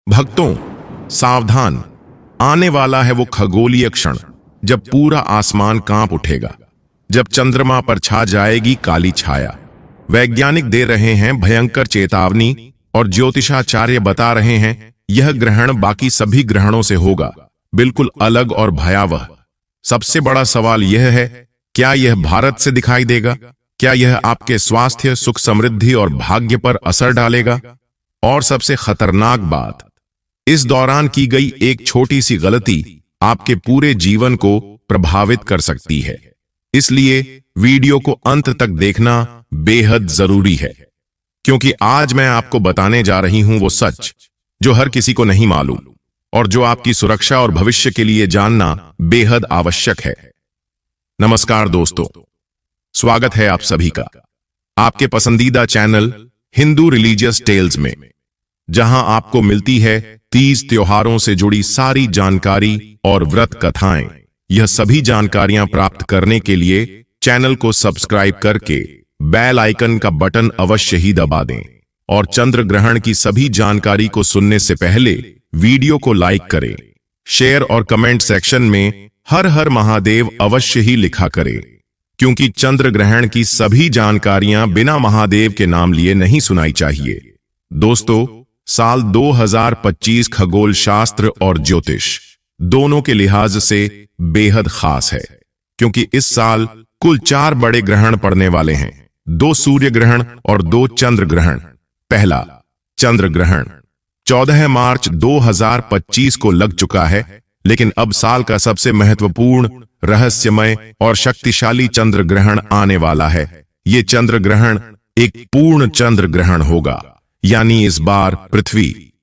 भक्तों, सावधान, आने वाला है वो खगोलीय क्षण जब पूरा आसमान कांप उठेगा, जब चंद्रमा पर छा जाएगी काली छाया। वैज्ञानिक दे रहे हैं भयंकर चेतावनी और ज्योतिषाचार्य बता रहे हैं यह ग्रहण बाकी सभी ग्रहणों से होगा, बिल्कुल अलग और भयावह। सबसे बड़ा सवाल यह है, क्या यह भारत से दिखाई देगा? क्या यह आपके स्वास्थ्य, सुख, समृद्धि और भाग्य पर असर डालेगा? और सबसे खतरनाक बात, इस दौरान की गई एक छोटी सी गलती आपके पूरे जीवन को प्रभावित कर सकती है। इसलिए वीडियो को अंत तक देखना बेहद जरूरी है, क्योंकि आज मैं आपको बताने जा रही हूं वो सच जो हर किसी को नहीं मालूम और जो आपकी सुरक्षा और भविष्य के लिए जानना बेहद आवश्यक है। नमस्कार दोस्तों, स्वागत है आप सभी का आपके पसंदीदा चैनल हिंदू रिलीजियस टेल्स में, जहां आपको मिलती है 30 त्योहारों से जुड़ी सारी जानकारी और व्रत कथाएं। यह सभी जानकारियां प्राप्त करने के लिए चैनल को सब्सक्राइब करके बेल आइकन का बटन अवश्य ही दबा दें और चंद्र ग्रहण की सभी जानकारी को सुनने से पहले वीडियो को लाइक करें, शेयर और कमेंट सेक्शन में हर हर महादेव अवश्य ही लिखा करें, क्योंकि चंद्र ग्रहण की सभी जानकारियां बिना महादेव के नाम लिए नहीं सुनाई चाहिए। दोस्तों, साल 2025 खगोल शास्त्र और ज्योतिष दोनों के लिहाज से बेहद खास है, क्योंकि इस साल कुल 4 बड़े ग्रहण पड़ने वाले हैं, 2 सूर्य ग्रहण और 2 चंद्र ग्रहण। पहला चंद्र ग्रहण 14 मार्च 2025 को लग चुका है, लेकिन अब साल का सबसे महत्वपूर्ण, रहस्यमय और शक्तिशाली चंद्र ग्रहण आने वाला है। ये चंद्र ग्रहण एक पूर्ण चंद्र ग्रहण होगा, यानी इस बार पृथ्वी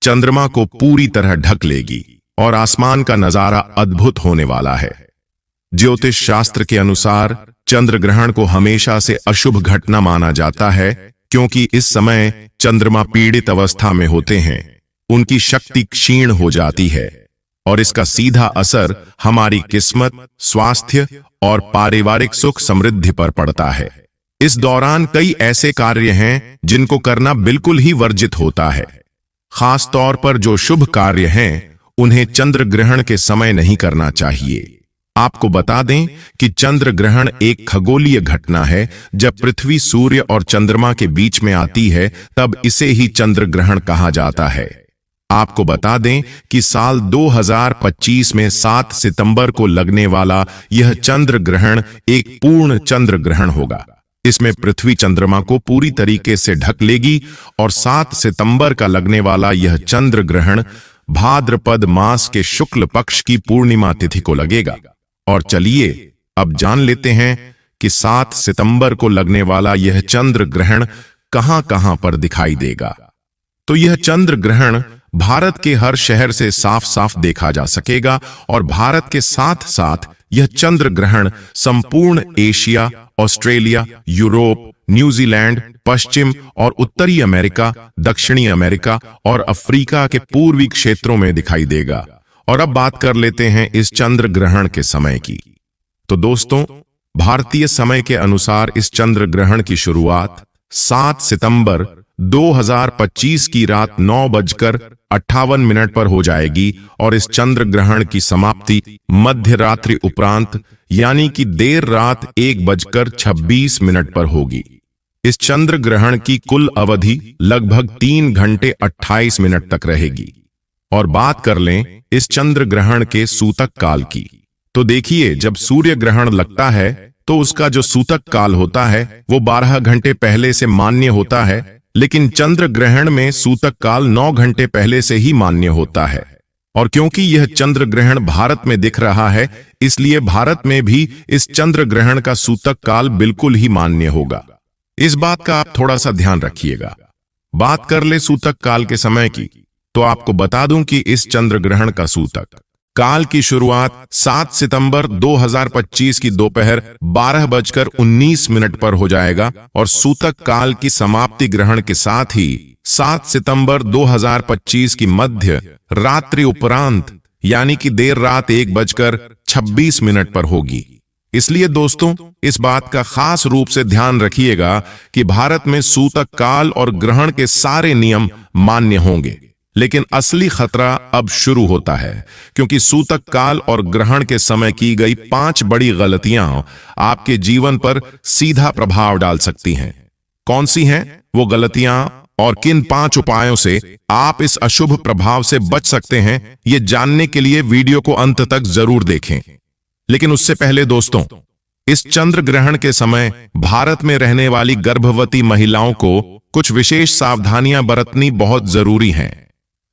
चंद्रमा को पूरी तरह ढक लेगी और आसमान का नजारा अद्भुत होने वाला है। ज्योतिष शास्त्र के अनुसार चंद्र ग्रहण को हमेशा से अशुभ घटना माना जाता है, क्योंकि इस समय चंद्रमा पीड़ित अवस्था में होते हैं, उनकी शक्ति क्षीण हो जाती है और इसका सीधा असर हमारी किस्मत, स्वास्थ्य और पारिवारिक सुख समृद्धि पर पड़ता है। इस दौरान कई ऐसे कार्य हैं जिनको करना बिल्कुल ही वर्जित होता है। खास तौर पर जो शुभ कार्य हैं उन्हें चंद्र ग्रहण के समय नहीं करना चाहिए। आपको बता दें कि चंद्र ग्रहण एक खगोलीय घटना है। जब पृथ्वी सूर्य और चंद्रमा के बीच में आती है तब इसे ही चंद्र ग्रहण कहा जाता है। आपको बता दें कि साल 2025 में 7 सितंबर को लगने वाला यह चंद्र ग्रहण एक पूर्ण चंद्र ग्रहण होगा। इसमें पृथ्वी चंद्रमा को पूरी तरीके से ढक लेगी और 7 सितंबर का लगने वाला यह चंद्र ग्रहण भाद्रपद मास के शुक्ल पक्ष की पूर्णिमा तिथि को लगेगा। और चलिए अब जान लेते हैं कि 7 सितंबर को लगने वाला यह चंद्र ग्रहण कहां-कहां पर दिखाई देगा। तो यह चंद्र ग्रहण भारत के हर शहर से साफ-साफ देखा जा सकेगा और भारत के साथ-साथ यह चंद्र ग्रहण संपूर्ण एशिया, ऑस्ट्रेलिया, यूरोप, न्यूजीलैंड, पश्चिम और उत्तरी अमेरिका, दक्षिणी अमेरिका और अफ्रीका के पूर्वी क्षेत्रों में दिखाई देगा। और अब बात कर लेते हैं इस चंद्र ग्रहण के समय की। तो दोस्तों, भारतीय समय के अनुसार इस चंद्र ग्रहण की शुरुआत 7 सितंबर 2025 की रात 9:58 पर हो जाएगी और इस चंद्र ग्रहण की समाप्ति मध्य रात्रि उपरांत यानी कि देर रात 1:26 पर होगी। इस चंद्र ग्रहण की कुल अवधि लगभग 3 घंटे 28 मिनट तक रहेगी। और बात कर लें इस चंद्र ग्रहण के सूतक काल की, तो देखिए, जब सूर्य ग्रहण लगता है तो उसका जो सूतक काल होता है वो 12 घंटे पहले से मान्य होता है, लेकिन चंद्र ग्रहण में सूतक काल 9 घंटे पहले से ही मान्य होता है। और क्योंकि यह चंद्र ग्रहण भारत में दिख रहा है, इसलिए भारत में भी इस चंद्र ग्रहण का सूतक काल बिल्कुल ही मान्य होगा। इस बात का आप थोड़ा सा ध्यान रखिएगा। बात कर ले सूतक काल के समय की, तो आपको बता दूं कि इस चंद्र ग्रहण का सूतक काल की शुरुआत 7 सितंबर 2025 की दोपहर 12:19 पर हो जाएगा और सूतक काल की समाप्ति ग्रहण के साथ ही 7 सितंबर 2025 की मध्य रात्रि उपरांत यानी कि देर रात 1:26 पर होगी। इसलिए दोस्तों, इस बात का खास रूप से ध्यान रखिएगा कि भारत में सूतक काल और ग्रहण के सारे नियम मान्य होंगे, लेकिन असली खतरा अब शुरू होता है, क्योंकि सूतक काल और ग्रहण के समय की गई 5 बड़ी गलतियां आपके जीवन पर सीधा प्रभाव डाल सकती हैं। कौन सी हैं वो गलतियां और किन 5 उपायों से आप इस अशुभ प्रभाव से बच सकते हैं, ये जानने के लिए वीडियो को अंत तक जरूर देखें। लेकिन उससे पहले दोस्तों, इस चंद्र ग्रहण के समय भारत में रहने वाली गर्भवती महिलाओं को कुछ विशेष सावधानियां बरतनी बहुत जरूरी हैं।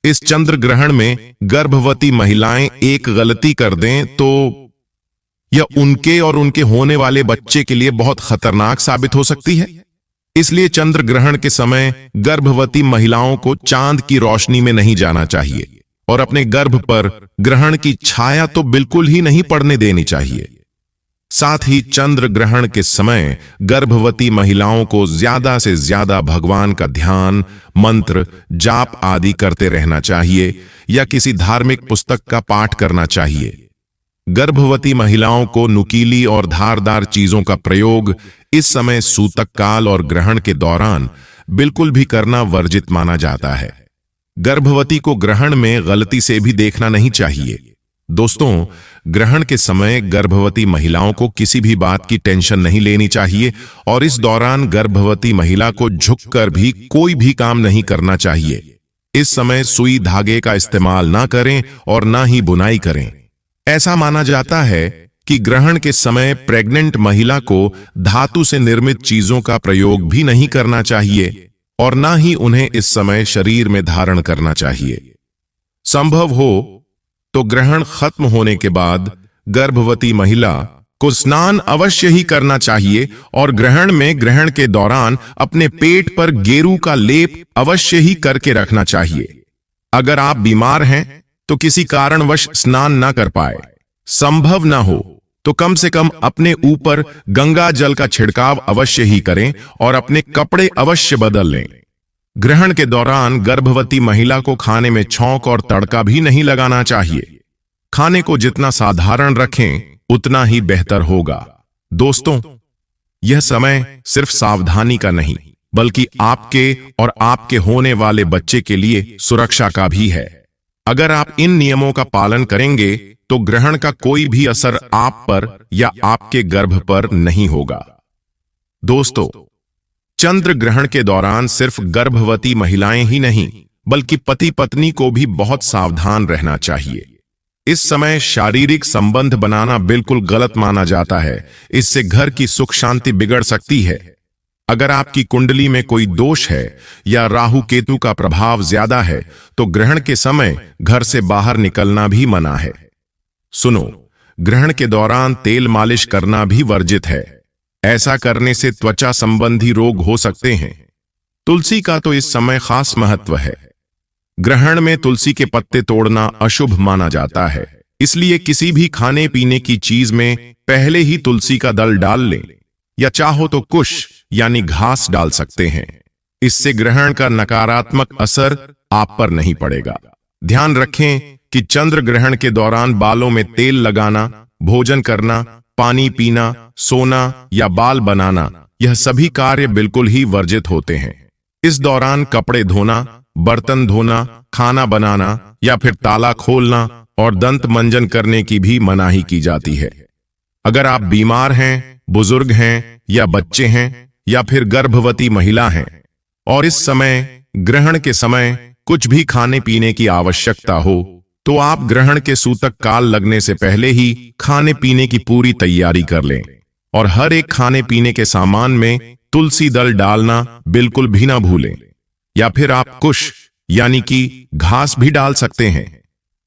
इस चंद्र ग्रहण में गर्भवती महिलाएं एक गलती कर दें तो यह उनके और उनके होने वाले बच्चे के लिए बहुत खतरनाक साबित हो सकती है। इसलिए चंद्र ग्रहण के समय गर्भवती महिलाओं को चांद की रोशनी में नहीं जाना चाहिए और अपने गर्भ पर ग्रहण की छाया तो बिल्कुल ही नहीं पड़ने देनी चाहिए। साथ ही चंद्र ग्रहण के समय गर्भवती महिलाओं को ज्यादा से ज्यादा भगवान का ध्यान, मंत्र, जाप आदि करते रहना चाहिए या किसी धार्मिक पुस्तक का पाठ करना चाहिए। गर्भवती महिलाओं को नुकीली और धारदार चीजों का प्रयोग इस समय सूतक काल और ग्रहण के दौरान बिल्कुल भी करना वर्जित माना जाता है। गर्भवती को ग्रहण में गलती से भी देखना नहीं चाहिए। दोस्तों, ग्रहण के समय गर्भवती महिलाओं को किसी भी बात की टेंशन नहीं लेनी चाहिए और इस दौरान गर्भवती महिला को झुककर भी कोई भी काम नहीं करना चाहिए। इस समय सुई धागे का इस्तेमाल ना करें और ना ही बुनाई करें। ऐसा माना जाता है कि ग्रहण के समय प्रेग्नेंट महिला को धातु से निर्मित चीजों का प्रयोग भी नहीं करना चाहिए और ना ही उन्हें इस समय शरीर में धारण करना चाहिए। संभव हो तो ग्रहण खत्म होने के बाद गर्भवती महिला को स्नान अवश्य ही करना चाहिए और ग्रहण के दौरान अपने पेट पर गेरू का लेप अवश्य ही करके रखना चाहिए। अगर आप बीमार हैं तो किसी कारणवश स्नान ना कर पाए, संभव ना हो तो कम से कम अपने ऊपर गंगा जल का छिड़काव अवश्य ही करें और अपने कपड़े अवश्य बदल लें। ग्रहण के दौरान गर्भवती महिला को खाने में छौंक और तड़का भी नहीं लगाना चाहिए। खाने को जितना साधारण रखें उतना ही बेहतर होगा। दोस्तों, यह समय सिर्फ सावधानी का नहीं बल्कि आपके और आपके होने वाले बच्चे के लिए सुरक्षा का भी है। अगर आप इन नियमों का पालन करेंगे तो ग्रहण का कोई भी असर आप पर या आपके गर्भ पर नहीं होगा। दोस्तों, चंद्र ग्रहण के दौरान सिर्फ गर्भवती महिलाएं ही नहीं बल्कि पति पत्नी को भी बहुत सावधान रहना चाहिए। इस समय शारीरिक संबंध बनाना बिल्कुल गलत माना जाता है। इससे घर की सुख शांति बिगड़ सकती है। अगर आपकी कुंडली में कोई दोष है या राहु केतु का प्रभाव ज्यादा है तो ग्रहण के समय घर से बाहर निकलना भी मना है। सुनो, ग्रहण के दौरान तेल मालिश करना भी वर्जित है। ऐसा करने से त्वचा संबंधी रोग हो सकते हैं। तुलसी का तो इस समय खास महत्व है। ग्रहण में तुलसी के पत्ते तोड़ना अशुभ माना जाता है, इसलिए किसी भी खाने पीने की चीज में पहले ही तुलसी का दल डाल लें या चाहो तो कुश यानी घास डाल सकते हैं। इससे ग्रहण का नकारात्मक असर आप पर नहीं पड़ेगा। ध्यान रखें कि चंद्र ग्रहण के दौरान बालों में तेल लगाना, भोजन करना, पानी पीना, सोना या बाल बनाना, यह सभी कार्य बिल्कुल ही वर्जित होते हैं। इस दौरान कपड़े धोना, बर्तन धोना, खाना बनाना या फिर ताला खोलना और दंत मंजन करने की भी मनाही की जाती है। अगर आप बीमार हैं, बुजुर्ग हैं या बच्चे हैं या फिर गर्भवती महिला हैं और इस समय ग्रहण के समय कुछ भी खाने पीने की आवश्यकता हो तो आप ग्रहण के सूतक काल लगने से पहले ही खाने पीने की पूरी तैयारी कर लें और हर एक खाने पीने के सामान में तुलसी दल डालना बिल्कुल भी ना भूलें। या फिर आप कुश यानी कि घास भी डाल सकते हैं।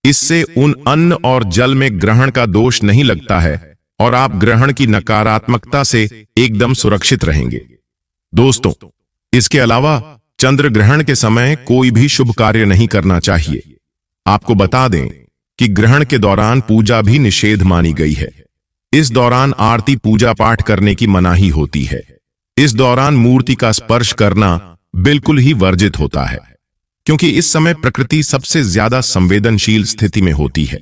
इससे उन अन्न और जल में ग्रहण का दोष नहीं लगता है और आप ग्रहण की नकारात्मकता से एकदम सुरक्षित रहेंगे। दोस्तों, इसके अलावा चंद्र ग्रहण के समय कोई भी शुभ कार्य नहीं करना चाहिए। आपको बता दें कि ग्रहण के दौरान पूजा भी निषेध मानी गई है। इस दौरान आरती पूजा पाठ करने की मनाही होती है। इस दौरान मूर्ति का स्पर्श करना बिल्कुल ही वर्जित होता है, क्योंकि इस समय प्रकृति सबसे ज्यादा संवेदनशील स्थिति में होती है।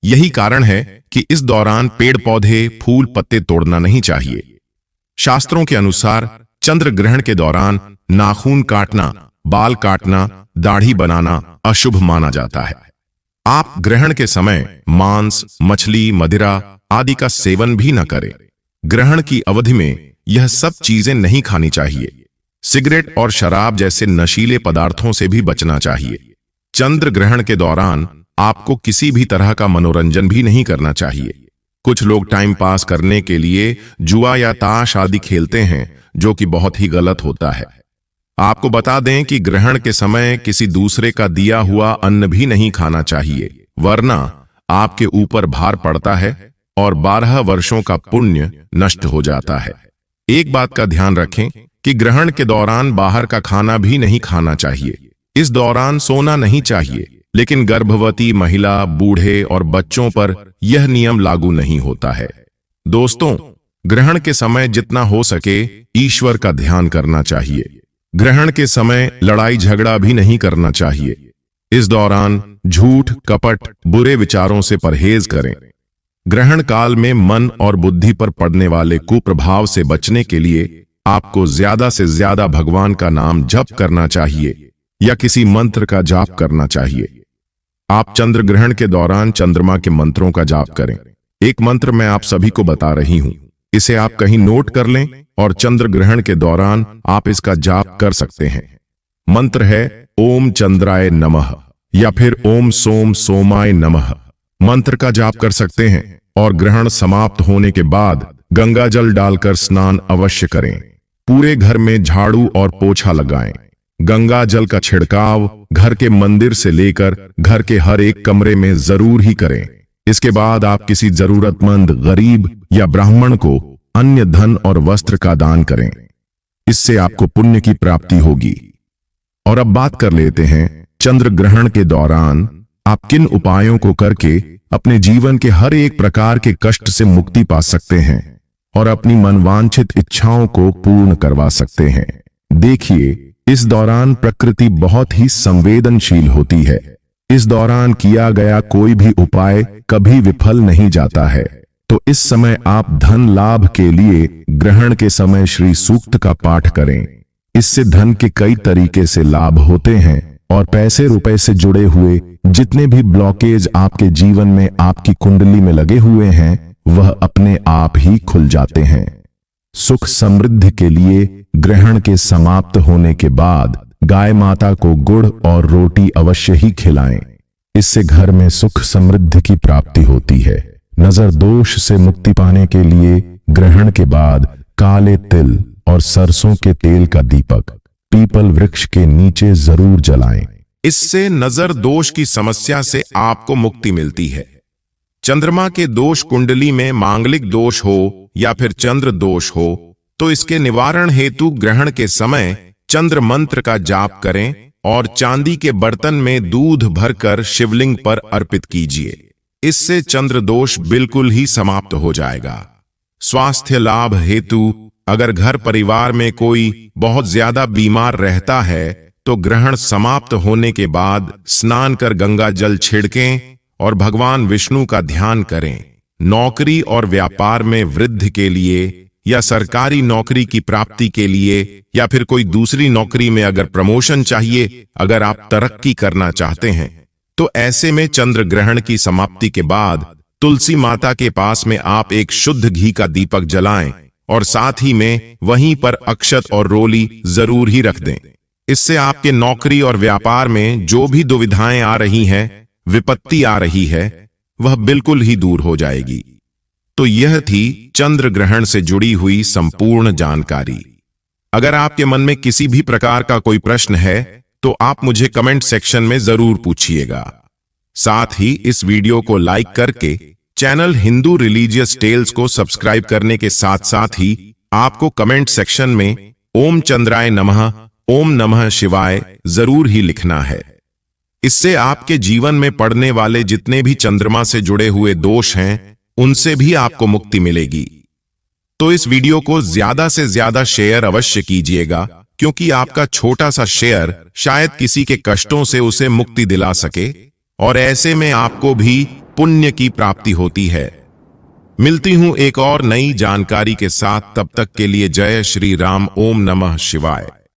यही कारण है कि इस दौरान पेड़ पौधे, फूल, पत्ते तोड़ना नहीं चाहिए। शास्त्रों के अनुसार चंद्र ग्रहण के दौरान नाखून काटना बाल काटना, दाढ़ी बनाना अशुभ माना जाता है। आप ग्रहण के समय मांस, मछली, मदिरा आदि का सेवन भी न करें। ग्रहण की अवधि में यह सब चीजें नहीं खानी चाहिए। सिगरेट और शराब जैसे नशीले पदार्थों से भी बचना चाहिए। चंद्र ग्रहण के दौरान आपको किसी भी तरह का मनोरंजन भी नहीं करना चाहिए। कुछ लोग टाइम पास करने के लिए जुआ या ताश आदि खेलते हैं, जो कि बहुत ही गलत होता है। आपको बता दें कि ग्रहण के समय किसी दूसरे का दिया हुआ अन्न भी नहीं खाना चाहिए, वरना आपके ऊपर भार पड़ता है और 12 वर्षों का पुण्य नष्ट हो जाता है। एक बात का ध्यान रखें कि ग्रहण के दौरान बाहर का खाना भी नहीं खाना चाहिए। इस दौरान सोना नहीं चाहिए, लेकिन गर्भवती महिला, बूढ़े और बच्चों पर यह नियम लागू नहीं होता है। दोस्तों, ग्रहण के समय जितना हो सके ईश्वर का ध्यान करना चाहिए। ग्रहण के समय लड़ाई झगड़ा भी नहीं करना चाहिए। इस दौरान झूठ, कपट, बुरे विचारों से परहेज करें। ग्रहण काल में मन और बुद्धि पर पड़ने वाले कुप्रभाव से बचने के लिए आपको ज्यादा से ज्यादा भगवान का नाम जप करना चाहिए या किसी मंत्र का जाप करना चाहिए। आप चंद्र ग्रहण के दौरान चंद्रमा के मंत्रों का जाप करें। एक मंत्र मैं आप सभी को बता रही हूं, इसे आप कहीं नोट कर लें और चंद्र ग्रहण के दौरान आप इसका जाप कर सकते हैं। मंत्र है ओम चंद्राय नमः या फिर ओम सोम सोमाय नमः। मंत्र का जाप कर सकते हैं और ग्रहण समाप्त होने के बाद गंगा जल डालकर स्नान अवश्य करें। पूरे घर में झाड़ू और पोछा लगाएं। गंगा जल का छिड़काव घर के मंदिर से लेकर घर के हर एक कमरे में जरूर ही करें। इसके बाद आप किसी जरूरतमंद, गरीब या ब्राह्मण को अन्य धन और वस्त्र का दान करें। इससे आपको पुण्य की प्राप्ति होगी। और अब बात कर लेते हैं चंद्र ग्रहण के दौरान आप किन उपायों को करके अपने जीवन के हर एक प्रकार के कष्ट से मुक्ति पा सकते हैं और अपनी मनवांछित इच्छाओं को पूर्ण करवा सकते हैं। देखिए, इस दौरान प्रकृति बहुत ही संवेदनशील होती है। इस दौरान किया गया कोई भी उपाय कभी विफल नहीं जाता है। तो इस समय आप धन लाभ के लिए ग्रहण के समय श्री सूक्त का पाठ करें। इससे धन के कई तरीके से लाभ होते हैं और पैसे रुपए से जुड़े हुए जितने भी ब्लॉकेज आपके जीवन में आपकी कुंडली में लगे हुए हैं, वह अपने आप ही खुल जाते हैं। सुख समृद्धि के लिए ग्रहण के समाप्त होने के बाद गाय माता को गुड़ और रोटी अवश्य ही खिलाएं। इससे घर में सुख समृद्धि की प्राप्ति होती है। नजर दोष से मुक्ति पाने के लिए ग्रहण के बाद काले तिल और सरसों के तेल का दीपक पीपल वृक्ष के नीचे जरूर जलाएं। इससे नजर दोष की समस्या से आपको मुक्ति मिलती है। चंद्रमा के दोष कुंडली में मांगलिक दोष हो या फिर चंद्र दोष हो, तो इसके निवारण हेतु ग्रहण के समय चंद्र मंत्र का जाप करें और चांदी के बर्तन में दूध भरकर शिवलिंग पर अर्पित कीजिए। इससे चंद्र दोष बिल्कुल ही समाप्त हो जाएगा। स्वास्थ्य लाभ हेतु अगर घर परिवार में कोई बहुत ज्यादा बीमार रहता है, तो ग्रहण समाप्त होने के बाद स्नान कर गंगा जल छिड़कें और भगवान विष्णु का ध्यान करें। नौकरी और व्यापार में वृद्धि के लिए या सरकारी नौकरी की प्राप्ति के लिए या फिर कोई दूसरी नौकरी में अगर प्रमोशन चाहिए, अगर आप तरक्की करना चाहते हैं, तो ऐसे में चंद्र ग्रहण की समाप्ति के बाद तुलसी माता के पास में आप एक शुद्ध घी का दीपक जलाएं और साथ ही में वहीं पर अक्षत और रोली जरूर ही रख दें। इससे आपके नौकरी और व्यापार में जो भी दुविधाएं आ रही हैं, विपत्ति आ रही है, वह बिल्कुल ही दूर हो जाएगी। तो यह थी चंद्र ग्रहण से जुड़ी हुई संपूर्ण जानकारी। अगर आपके मन में किसी भी प्रकार का कोई प्रश्न है तो आप मुझे कमेंट सेक्शन में जरूर पूछिएगा। साथ ही इस वीडियो को लाइक करके चैनल हिंदू रिलीजियस टेल्स को सब्सक्राइब करने के साथ साथ ही आपको कमेंट सेक्शन में ओम चंद्राय नमः, ओम नमः शिवाय जरूर ही लिखना है। इससे आपके जीवन में पड़ने वाले जितने भी चंद्रमा से जुड़े हुए दोष हैं, उनसे भी आपको मुक्ति मिलेगी। तो इस वीडियो को ज्यादा से ज्यादा शेयर अवश्य कीजिएगा, क्योंकि आपका छोटा सा शेयर शायद किसी के कष्टों से उसे मुक्ति दिला सके और ऐसे में आपको भी पुण्य की प्राप्ति होती है। मिलती हूं एक और नई जानकारी के साथ, तब तक के लिए जय श्री राम, ओम नमः शिवाय।